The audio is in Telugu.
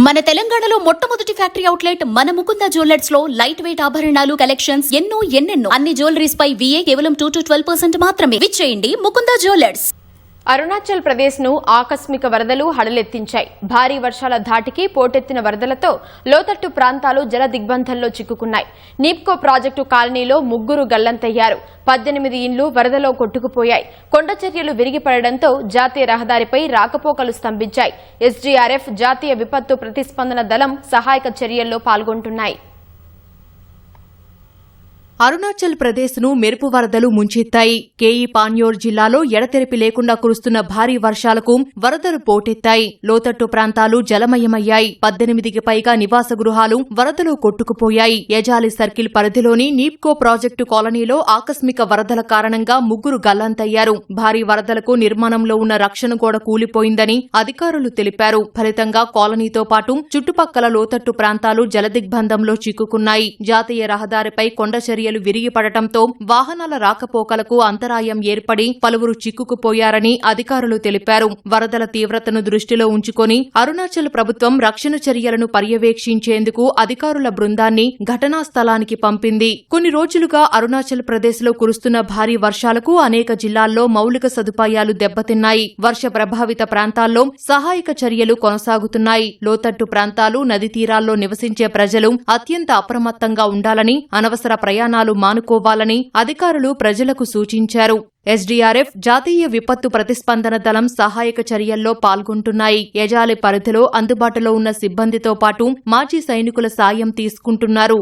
మన తెలంగాణలో మొట్టమొదటి ఫ్యాక్టరీ అవుట్లెట్ మన ముకుంద జ్యువెలర్స్ లో లైట్ వెయిట్ ఆభరణాలు కలెక్షన్స్ ఎన్నెన్నో అన్ని జ్యువెలరీస్ పై VA కేవలం 2 to 12% మాత్రమే. విచ్చేయండి ముకుంద జ్యువెలర్స్. అరుణాచల్ ప్రదేశ్ ను ఆకస్మిక వరదలు హడలెత్తించాయి. భారీ వర్షాల ధాటికి పోటెత్తిన వరదలతో లోతట్టు ప్రాంతాలు జల దిగ్బంధంలో చిక్కుకున్నాయి. నీప్కో ప్రాజెక్టు కాలనీలో 3 గల్లంతయ్యారు. 18 ఇండ్లు వరదలో కొట్టుకుపోయాయి. కొండ చర్యలు విరిగిపడడంతో జాతీయ రహదారిపై రాకపోకలు స్తంభించాయి. SDRF జాతీయ విపత్తు ప్రతిస్పందన దళం సహాయక చర్యల్లో పాల్గొంటున్నాయి. అరుణాచల్ ప్రదేశ్ ను మెరుపు వరదలు ముంచెత్తాయి. కేఈ పాన్యోర్ జిల్లాలో ఎడతెరిపి లేకుండా కురుస్తున్న భారీ వర్షాలకు వరదలు పోటెత్తాయి. లోతట్టు ప్రాంతాలు జలమయమయ్యాయి. 18కి పైగా నివాస గృహాలు వరదలో కొట్టుకుపోయాయి. యజాలి సర్కిల్ పరిధిలోని నీప్కో ప్రాజెక్టు కాలనీలో ఆకస్మిక వరదల కారణంగా 3 గల్లంతయ్యారు. భారీ వరదలకు నిర్మాణంలో ఉన్న రక్షణ గోడ కూలిపోయిందని అధికారులు తెలిపారు. ఫలితంగా కాలనీతో పాటు చుట్టుపక్కల లోతట్టు ప్రాంతాలు జలదిగ్బంధంలో చిక్కుకున్నాయి. జాతీయ రహదారిపై కొండ చర్యలు విరిగిపడటంతో వాహనాల రాకపోకలకు అంతరాయం ఏర్పడి పలువురు చిక్కుకుపోయారని అధికారులు తెలిపారు. వరదల తీవ్రతను దృష్టిలో ఉంచుకొని అరుణాచల్ ప్రభుత్వం రక్షణ చర్యలను పర్యవేక్షించేందుకు అధికారుల బృందాన్ని ఘటనా స్థలానికి పంపింది. కొన్ని రోజులుగా అరుణాచల్ ప్రదేశ్ లో కురుస్తున్న భారీ వర్షాలకు అనేక జిల్లాల్లో మౌలిక సదుపాయాలు దెబ్బతిన్నాయి. వర్ష ప్రభావిత ప్రాంతాల్లో సహాయక చర్యలు కొనసాగుతున్నాయి. లోతట్టు ప్రాంతాలు, నది తీరాల్లో నివసించే ప్రజలు అత్యంత అప్రమత్తంగా ఉండాలని, అనవసర ప్రయాణాలు మానుకోవాలని అధికారులు ప్రజలకు సూచించారు. SDRF జాతీయ విపత్తు ప్రతిస్పందన దళం సహాయక చర్యల్లో పాల్గొంటున్నాయి. యజాలి పరిధిలో అందుబాటులో ఉన్న సిబ్బందితో పాటు మాజీ సైనికుల సాయం తీసుకుంటున్నారు.